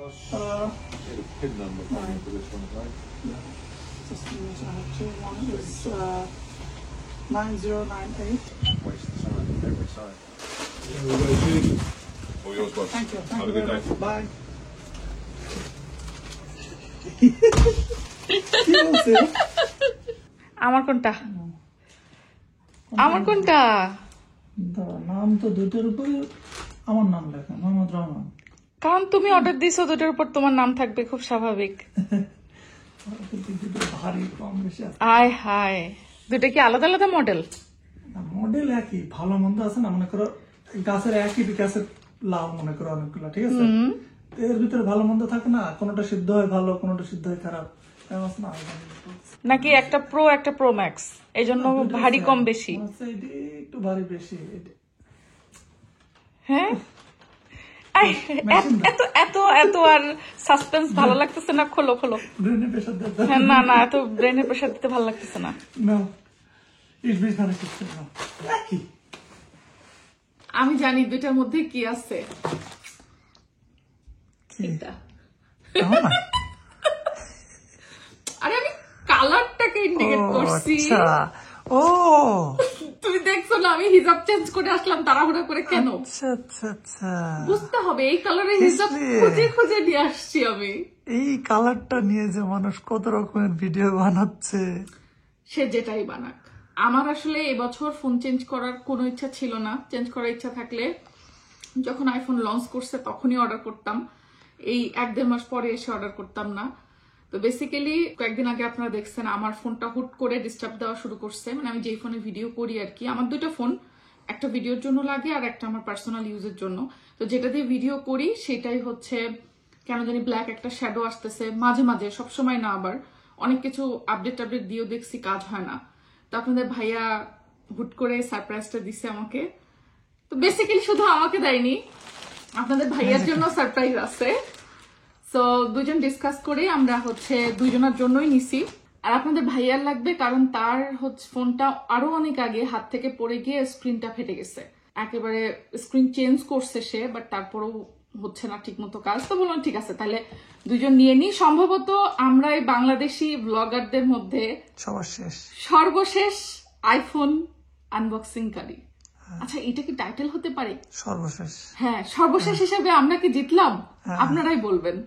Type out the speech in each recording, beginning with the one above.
PIN number right. for this one, right? Just a minute, I have to. One is 9098. Waste the time every time. All yours, boss. Thank you. Thank Have you a good very day. much. Bye. কি বলছে? আমার কোনটা আমার কোনটা নাম তো দুটোর উপরে আমার নাম লেখা মোহাম্মদ রহমান। কারণ তুমি অর্ডার দিছো দুটোর উপর তোমার নাম থাকবে, খুব স্বাভাবিক। দুটো ভারী কম বেশি আছে। আয় হায়, দুটো কি আলাদা আলাদা মডেল? মডেল একই, ভালো মন্দ আছে না, মনে করো গাছের একই গাছের লাউ মনে করো অনেকগুলো, ঠিক আছে? এর ভিতরে ভালো মন্দ থাকে না, কোনোটা সিদ্ধ হয় ভালো, কোনোটা সিদ্ধ হয় খারাপ, এমন আছে না? নাকি একটা প্রো একটা প্রো ম্যাক্স, এই জন্য ভারী কম বেশি? একটু ভারী বেশি। হ্যাঁ, এত এত এত আর সাসপেন্স ভালো লাগতেছে না, খোলো খোলো। ব্রেনে প্রেসার দিতে। হ্যাঁ, না না, এত ব্রেনের প্রেসার দিতে ভালো লাগতেছে না। আমি জানি দুইটার মধ্যে কি আছে। আরে আমি কালারটাকে ইন্ডিকেট করছি। ও তুমি দেখছো না আমি হিজাব চেঞ্জ করে আসলাম তাড়াহুড়া করে কেন? আচ্ছা আচ্ছা আচ্ছা, বুঝতে হবে এই কালারের হিজাব খুঁজে খুঁজে নিয়ে আসছি আমি। এই কালারটা নিয়ে যে মানুষ কত রকমের ভিডিও বানাচ্ছে। সে যেটাই বানাক, আমার আসলে এবছর ফোন চেঞ্জ করার কোনো ইচ্ছা ছিল না। চেঞ্জ করার ইচ্ছা থাকলে যখন আইফোন লঞ্চ করছে তখনই অর্ডার করতাম, এই 1-1.5 মাস পরে এসে অর্ডার করতাম না। তো বেসিক্যালি কয়েকদিন আগে আপনারা দেখছেন আমার ফোনটা হুট করে ডিস্টার্ব দেওয়া শুরু করছে। মানে আমি যেই ফোনে ভিডিও করি আর কি, আমার দুটো ফোন, একটা ভিডিওর জন্য লাগে আর একটা আমার পার্সোনাল ইউজের জন্য। তো যেটা দিয়ে ভিডিও করি সেটাই হচ্ছে কেন জানি ব্ল্যাক একটা শ্যাডো আসতেছে মাঝে মাঝে, সবসময় না, আবার অনেক কিছু আপডেট দিয়েও দেখছি কাজ হয় না। তো আপনাদের ভাইয়া হুট করে সারপ্রাইজটা দিছে আমাকে। তো বেসিক্যালি শুধু আমাকে দেয়নি, আপনাদের ভাইয়ার জন্য সারপ্রাইজ আছে। সো দুজন ডিসকাস করে আমরা হচ্ছে দুইজনের জন্যই নিছি। আর আপনাদের ভাইয়ার লাগবে কারণ তার হচ্ছে ফোনটা আরো অনেক আগে হাত থেকে পড়ে গিয়ে স্ক্রিনটা ফেটে গেছে, একেবারে স্ক্রিন চেঞ্জ করছে সে, বাট তারপরেও হচ্ছে না ঠিক মতো কাজ। তো বললাম ঠিক আছে তাহলে দুজন নিয়ে নিই। সম্ভবত আমরা এই বাংলাদেশি ব্লগারদের মধ্যে সর্বশেষ আইফোন আনবক্সিংকারী। আচ্ছা, এটা কি টাইটেল হতে পারে সর্বশেষ? হ্যাঁ, সর্বশেষ হিসেবে আমরা কি জিতলাম? আপনারাই বলবেন।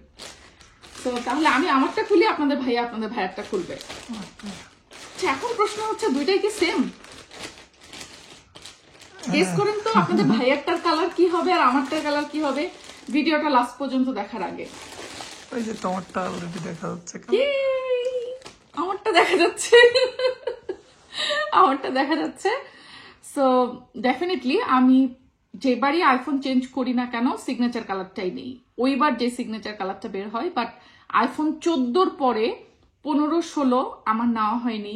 তো তাহলে আমি আমারটা খুলি, আপনাদের ভাইয়া আপনাদের ভাইয়ারটা খুলবে। আচ্ছা, এখন প্রশ্ন হচ্ছে দুইটাই কি সেম? গেস করেন তো আপনাদের ভাইয়ারটার কালার কি হবে আর আমারটার কালার কি হবে, ভিডিওটা লাস্ট পর্যন্ত দেখার আগে। ওই যে তোমারটা অলরেডি দেখা যাচ্ছে, আমারটা দেখা যাচ্ছে, আমারটা দেখা যাচ্ছে। সো ডেফিনেটলি আমি যেবারই আইফোন চেঞ্জ করি না কেন সিগনেচার কালারটাই নেই। ওইবার যে সিগনেচার কালারটা বের হয়, বাট আইফোন 14 পরে 15-16 আমার নেওয়া হয়নি।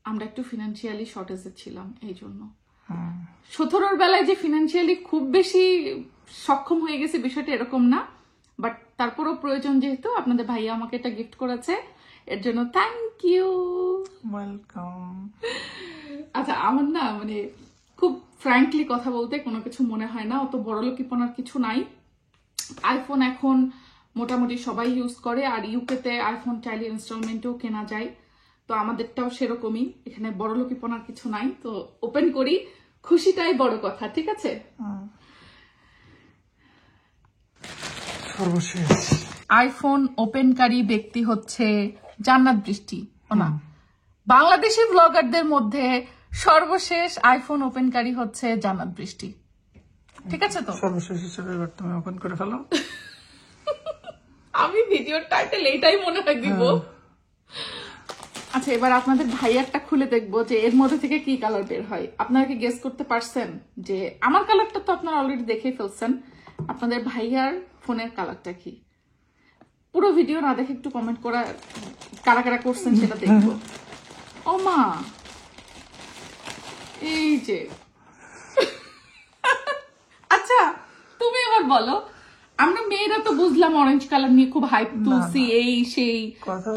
আমরা একটু ফিনান্সিয়ালি শর্টেজে ছিলাম, এই জন্য। 17 বেলায় যে ফিনান্সিয়ালি খুব বেশি সক্ষম হয়ে গেছে বিষয়টা এরকম না, বাট তারপরও প্রয়োজন যেহেতু আপনাদের ভাইয়া আমাকে এটা গিফট করেছে, এর জন্য থ্যাংক ইউ। ওয়েলকাম। আচ্ছা, আমার না মানে খুব ফ্র্যাঙ্কলি কথা বলতে কোনো কিছু মনে হয় না, অত বড়লোকিপনার কিছু নাই। আইফোন এখন মোটামুটি সবাই ইউজ করে, আর ইউকেতে আইফোন চাইলে ইনস্টলমেন্টেও কেনা যায়। তো আমাদেরটাও সেরকমই, এখানে বড়লোকিপনার কিছু নাই। তো ওপেন করি, খুশিটাই বড় কথা, ঠিক আছে? সর্বশেষ আইফোন ওপেনকারী ব্যক্তি হচ্ছে জান্নাত বৃষ্টি। না, বাংলাদেশি ব্লগারদের মধ্যে সর্বশেষ আইফোন ওপেনকারী হচ্ছে জান্নাত বৃষ্টি, ঠিক আছে? তো সর্বশেষ হিসেবে এবার তুমি ওপেন করে ফেলো। আমি ভিডিওর টাইটেল এইটাই মনে হয় দিব। আচ্ছা, এবার আপনাদের ভাইয়ারটা খুলে দেখবো যে এর মধ্যে থেকে কি কালার বের হয়। আপনারা কি গেস করতে পারছেন? যে আমার কালারটা তো আপনারা অলরেডি দেখে ফেলছেন, আপনাদের ভাইয়ার ফোনের কালারটা কি? পুরো ভিডিও না দেখে একটু কমেন্ট করা কারা কারা করছেন সেটা দেখবো। ও মা, এই যে আচ্ছা তুমি এবার বলো, আমরা মেয়েরা তো বুঝলাম অরেঞ্জ কালার নিয়ে খুব হাইপ তুলছি, এই সেই,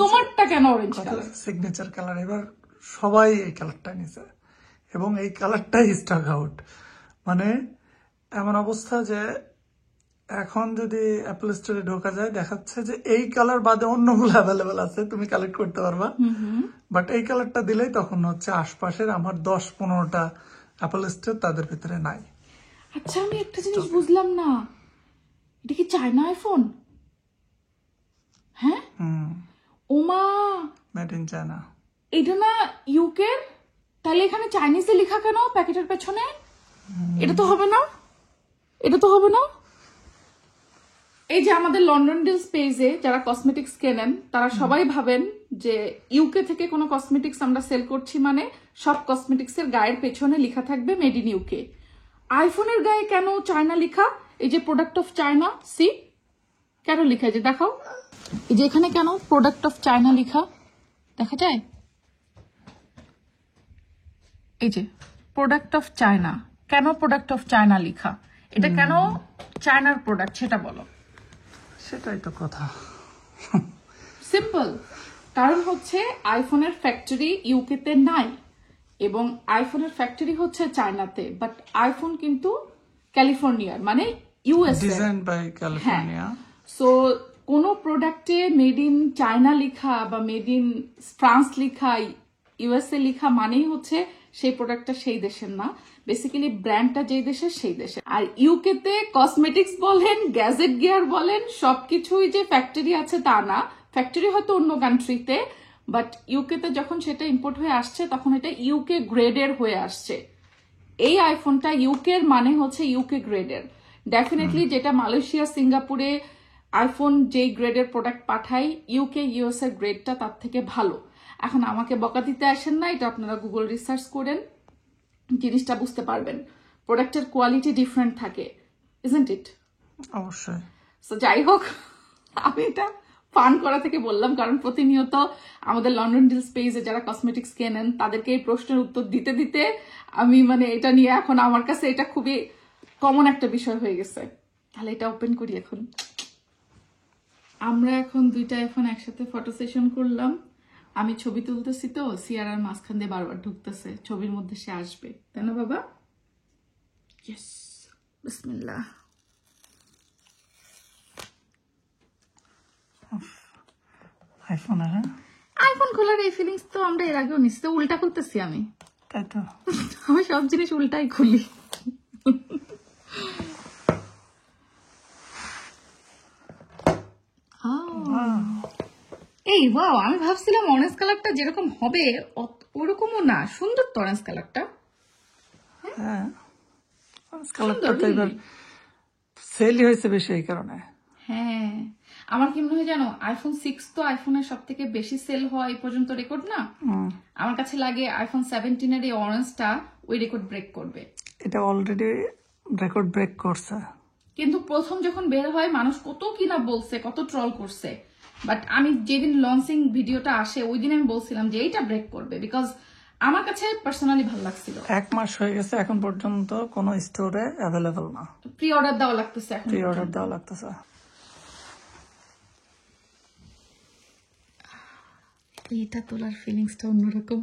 তোমারটা কেন অরেঞ্জ কালার? Signature colour. এবার সবাই এই কালারটা নিছে এবং এই কালারটাই স্টক আউট। মানে এমন অবস্থা যে এখন যদি অ্যাপল স্টোরে ঢোকা যায় দেখাচ্ছে যে এই কালার বাদে অন্যগুলো অ্যাভেলেবেল আছে, তুমি কালেক্ট করতে পারবা। বাট এই কালারটা দিলেই তখন হচ্ছে আশপাশের আমার 10-15টা অ্যাপল স্টোর তাদের ভিতরে নাই। আচ্ছা আমি একটা জিনিস বুঝলাম না, এটা কি চায়না আইফোন? হ্যাঁ, ওমা মেড ইন চায়না। এটা না ইউকে, তাহলে এখানে চাইনিজে লেখা কেন প্যাকেটের পেছনে? এটা তো হবে না, এটা তো হবে না। এই যে আমাদের লন্ডন ডিলস পেজে যারা কসমেটিক্স কেনেন তারা সবাই ভাবেন যে ইউকে থেকে কোনো কসমেটিক্স আমরা সেল করছি মানে সব কসমেটিক্স এর গায়ের পেছনে লেখা থাকবে মেড ইন ইউকে। আইফোনের গায়ে কেন চায়না লেখা? এই যে প্রোডাক্ট অফ চায়না, সি কেন লেখা, যে দেখাও, এই যে এখানে কেন প্রোডাক্ট অফ চায়না লেখা দেখা যায়? এই যে প্রোডাক্ট অফ চায়না, কেন প্রোডাক্ট অফ চায়না লেখা? এটা কেন চায়নার প্রোডাক্ট সেটা বলো। সেটাই তো কথা। সিম্পল, কারণ হচ্ছে আইফোনের ফ্যাক্টরি ইউকেতে নাই এবং আইফোনের ফ্যাক্টরি হচ্ছে চায়নাতে, বাট আইফোন কিন্তু ক্যালিফোর্নিয়ার, মানে US. Design by California. So কোনো প্রোডাক্টে মেড ইন চায়না লেখা বা মেড ইন ফ্রান্স লেখা, ইউএসএ লেখা মানেই হচ্ছে সেই প্রোডাক্টটা সেই দেশের না, বেসিক্যালি ব্র্যান্ডটা যেই দেশের সেই দেশে। আর ইউকেতে কসমেটিক্স বলেন, গ্যাজেট গিয়ার বলেন, সবকিছুই যে ফ্যাক্টরি আছে তা না। ফ্যাক্টরি হয়তো অন্য কান্ট্রিতে, বাট ইউকেতে যখন সেটা ইম্পোর্ট হয়ে আসছে তখন এটা ইউকে গ্রেডের হয়ে আসছে। এই আইফোনটা ইউকের মানে হচ্ছে ইউকে গ্রেডের। ডেফিনেটলি যেটা মালয়েশিয়া, সিঙ্গাপুরে আইফোন যেই গ্রেডের প্রোডাক্ট পাঠায়, ইউকে ইউএস এর গ্রেডটা তার থেকে ভালো। এখন আমাকে বকা দিতে আসেন না, এটা আপনারা গুগল রিসার্চ করেন, জিনিসটা বুঝতে পারবেন। প্রোডাক্টের কোয়ালিটি ডিফারেন্ট থাকে, ইজন্ট ইট? অবশ্যই। সো যাই হোক, আমি এটা ফান করা থেকে বললাম, কারণ প্রতিনিয়ত আমাদের লন্ডন ডিলস পেজে যারা কসমেটিক্স কেনেন তাদেরকে এই প্রশ্নের উত্তর দিতে দিতে আমি মানে এটা নিয়ে এখন আমার কাছে এটা খুবই কমন একটা বিষয় হয়ে গেছে। তাহলে এটা ওপেন করি এখন। আমরা এখন দুইটা আইফোন একসাথে ফটো সেশন করলাম। আমি ছবি তুলতেছি তো সিয়ারার মাঝখান দিয়ে বারবার ঢুকতেছে, ছবির মধ্যে সে আসবে, তাই না বাবা? ইয়েস, বিসমিল্লাহ। আইফোন, হ্যাঁ আইফোন খোলার এই ফিলিংস তো আমরা এর আগেও নিচ্ছি, তো উল্টা খুলতেছি আমি। তাই তো। আমি সব জিনিস উল্টাই খুলি। এই ওয়াও, আমি ভাবছিলাম অরেঞ্জ কালারটা যেরকম হবে ওরকমও না, সুন্দর তো অরেঞ্জ কালারটা। হ্যাঁ, অরেঞ্জ কালারটা তো এবার সেলই হয়েছে বেশি এই কারণে। হ্যাঁ, আমার কি মনে হয় জানো, আইফোন 6 তো আইফোনের সব থেকে বেশি সেল হয় এই পর্যন্ত রেকর্ড না? আমার কাছে লাগে আইফোন 17 এর এই অরেঞ্জটা ওই রেকর্ড ব্রেক করবে। এটা অলরেডি রেকর্ড ব্রেক করছে। কিন্তু প্রথম যখন বের হয় মানুষ কত কিনা বলছে, কত ট্রল করছে, বাট আমি যেদিন লঞ্চিং ভিডিওটা আসে ওই দিন আমি বলছিলাম যে এইটা ব্রেক করবে, বিকজ আমার কাছে পার্সোনালি ভালো লাগছিল। 1 মাস হয়ে গেছে এখন পর্যন্ত কোনো স্টোরে অ্যাভেলেবল না। প্রি অর্ডার দেওয়া লাগতেছে, এখন প্রি অর্ডার দেওয়া লাগতেছে। এটা তোলার ফিলিংসটা অন্যরকম।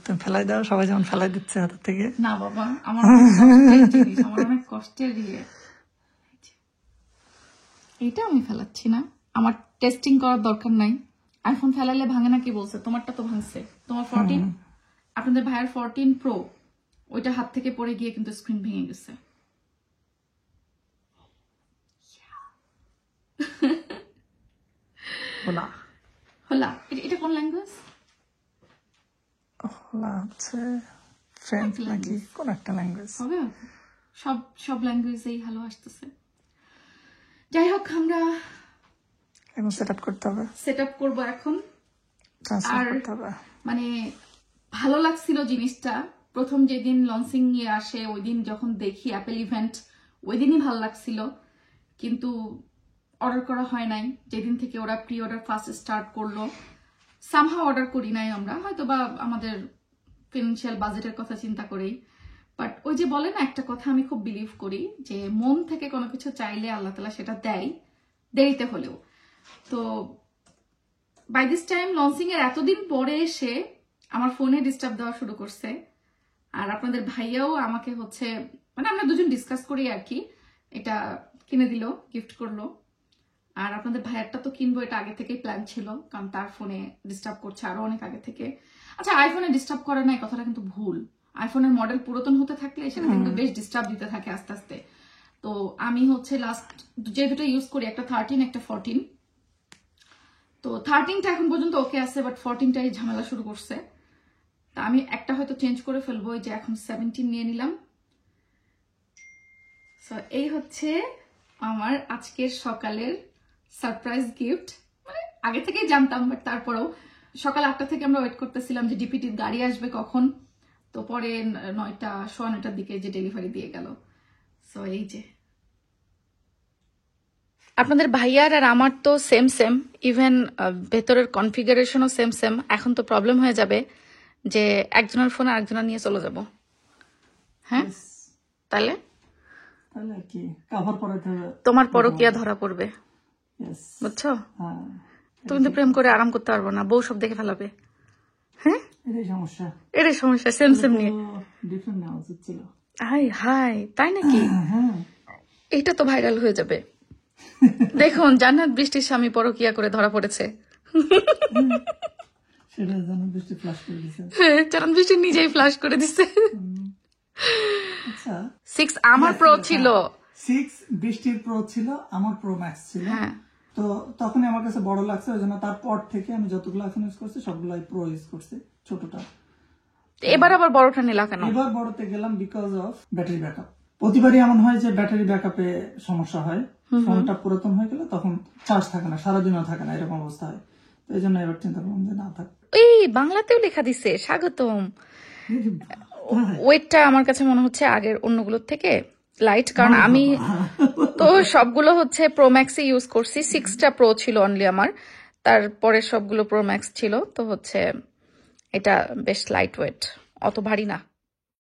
তুমি ফেলাই দাও, সবাই যেমন ফেলাই দিচ্ছে হাতের থেকে। না বাবা, আমার আমার অনেক কষ্টের ইয়ে। এটা আমি ফেলাচ্ছি না, আমার টেস্টিং করার দরকার নাই। আইফোন ফেলালে ভাঙে না কি বলছে? তোমারটা তো ভাঙছে, তোমার 14, আপনাদের ভাইয়ের 14 প্রো, ওইটা হাত থেকে পড়ে গিয়ে কিন্তু স্ক্রিন ভেঙে গেছে। হোলা হোলা, এটা কোন ল্যাঙ্গুয়েজ? হোলা হচ্ছে ফ্রেঞ্চ নাকি কোন একটা ল্যাঙ্গুয়েজ হবে। সব ল্যাঙ্গুয়েজেই ভালো আসতেছে। যাই হোক, আমরা এখন সেটআপ করতে হবে, সেটআপ করব এখন। ট্রান্সফার করতে হবে। মানে ভালো লাগছিল জিনিসটা, প্রথম যেদিন লঞ্চিং নিয়ে আসে ওই দিন যখন দেখি অ্যাপেল ইভেন্ট, ওই দিনই ভালো লাগছিল, কিন্তু অর্ডার করা হয় নাই। যেদিন থেকে ওরা প্রি অর্ডার ফার্স্ট স্টার্ট করলো, সামহাও অর্ডার করি নাই আমরা, হয়তো বা আমাদের ফিনান্সিয়াল বাজেটের কথা চিন্তা করেই। বাট ওই যে বলে না একটা কথা, আমি খুব বিলিভ করি যে মন থেকে কোনো কিছু চাইলে আল্লাহ তাআলা সেটা দেয়, দেরিতে হলেও। তো বাই দিস টাইম লঞ্চিং এর এতদিন পরে এসে আমার ফোনে ডিস্টার্ব দেওয়া শুরু করছে। আর আপনাদের ভাইয়াও আমাকে হচ্ছে, মানে আমরা দুজন ডিসকাস করি আর কি, এটা কিনে দিল, গিফট করলো। আর আপনাদের ভাইয়ারটা তো কিনবো, এটা আগে থেকেই প্ল্যান ছিল, কারণ তার ফোনে ডিস্টার্ব করছে আরো অনেক আগে থেকে। আচ্ছা, আইফোনে ডিস্টার্ব করে না, এই কথাটা কিন্তু ভুল। আইফোনের মডেল পুরাতন হতে থাকলে সেটা কিন্তু বেশ ডিস্টার্ব দিতে থাকে আস্তে আস্তে। তো আমি হচ্ছে লাস্ট যে দুটো ইউজ করি, একটা 13 একটা 14। তো 13টা এখন পর্যন্ত ওকে আছে, বাট 14টাই ঝামেলা শুরু করছে। তা আমি একটা হয়তো চেঞ্জ করে ফেলবো, এই যে এখন 17 নিয়ে নিলাম। সো এই হচ্ছে আমার আজকের সকালের সারপ্রাইজ গিফট। মানে আগে থেকেই জানতাম, বাট তারপরেও সকাল 8টা থেকে আমরা ওয়েট করতেছিলাম যে ডিপিটির গাড়ি আসবে কখন। তো পরে 9টা, সোয়া 9টার দিকে যে ডেলিভারি দিয়ে গেল। সো এই যে আপনাদের ভাইয়ার আর আমার তো সেম সেম, ইভেন ভেতরের কনফিগারেশনও সেম সেম। এখন তো প্রবলেম হয়ে যাবে যে একজনের ফোন আরেকজনের নিয়ে চলে যাব। হ্যাঁ, তাহলে তাহলে কি কভার করাতে হবে, তোমার পরকিয়া ধরা পড়বে, Yes, বুঝছো? হ্যাঁ, তুমি তো প্রেম করে আরাম করতে পারবো না, বউ সব দেখে ফেলাবে। হ্যাঁ, এটাই সমস্যা। এটাই সমস্যা, সেম সেম নিয়ে। ডিফারেন্ট নেওয়া উচিত ছিল। হাই হাই, তাই নাকি? হ্যাঁ, এইটা তো ভাইরাল হয়ে যাবে। দেখুন, জান্নাত বৃষ্টির স্বামী পরকিয়া করে ধরা পড়েছে। সেটা যেন দৃষ্টি ফ্লাশ করে দিছে। জান্নাত বৃষ্টি নিজেই ফ্লাশ করে দিছে। আচ্ছা, 6 আমার প্রো ছিল। 6 বৃষ্টির প্রো ছিল, আমার প্রো ম্যাক্স ছিল। হ্যাঁ, তো তখনই আমার কাছে বড় লাগছে, ওই জন্য তারপর থেকে আমি যতগুলো আইফোন ইউজ করছি সবগুলাই প্রো ইউজ করছি, ছোটটা। এবার আবার বড়টা নিলা কেন? এবার বড়তে গেলাম বিকজ অফ ব্যাটারি ব্যাকআপ। প্রতিবারই এমন হয় যে ব্যাটারি ব্যাকআপে সমস্যা হয়, ফোনটা পুরাতন হয়ে গেলে তখন চার্জ থাকে না, সারাদিনও থাকে না, এরকম অবস্থা হয়। তো এই জন্য এবার চিন্তা করলাম যে না থাক। এই বাংলাতেও লেখা দিছে স্বাগতম। ওয়েটটা আমার কাছে মনে হচ্ছে আগের অন্যগুলোর থেকে লাইট, কারণ আমি তো সবগুলো হচ্ছে প্রো ম্যাক্সই ইউজ করছি। 6টা প্রো ছিল অনলি আমার, তারপরে সবগুলো প্রো ম্যাক্স ছিল। তো হচ্ছে এটা বেশ লাইট ওয়েট, অত ভারী না।